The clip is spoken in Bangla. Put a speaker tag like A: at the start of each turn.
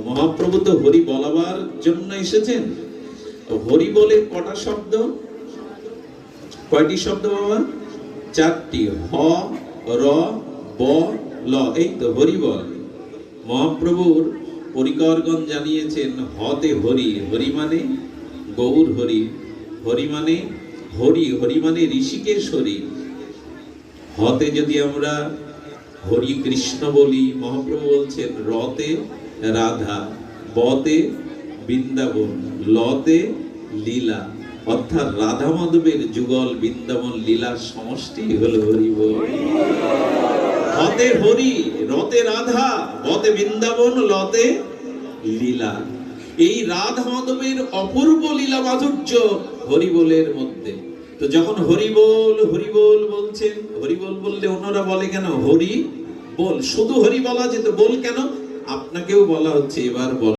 A: মহাপ্রভু তো হরি বলাবার জন্য এসেছেন। হরি বলে কটা শব্দ? কয়টি শব্দ বাবা? চারটি। হ, র, ব, ল। এই তো হরি বল। মহাপ্রভুর পরিকরগণ জানিয়েছেন হতে হরি, হরি মানে গৌর হরি, হরি মানে হরি, হরি মানে ঋষিকেশ হরি। হতে যদি আমরা হরি কৃষ্ণ বলি, মহাপ্রভু বলছেন রতে রাধা, বতে বৃন্দাবন, লতে লীলা, অর্থাৎ রাধা মাধবের যুগল বৃন্দাবন লীলার সমষ্টি হলো হরি বল। হতে হরি, রতে রাধা, বতে বৃন্দাবন, লতে লীলা। এই রাধা মাধবের অপূর্ব লীলা মাধুর্য হরিবোলের মধ্যে। তো যখন হরিবোল হরিবোল বলছেন, হরিবোল বললে অন্যরা বলে কেন হরি বল? শুধু হরি বলা যেত, বল কেন? আপনাকেও বলা হচ্ছে এবার বল।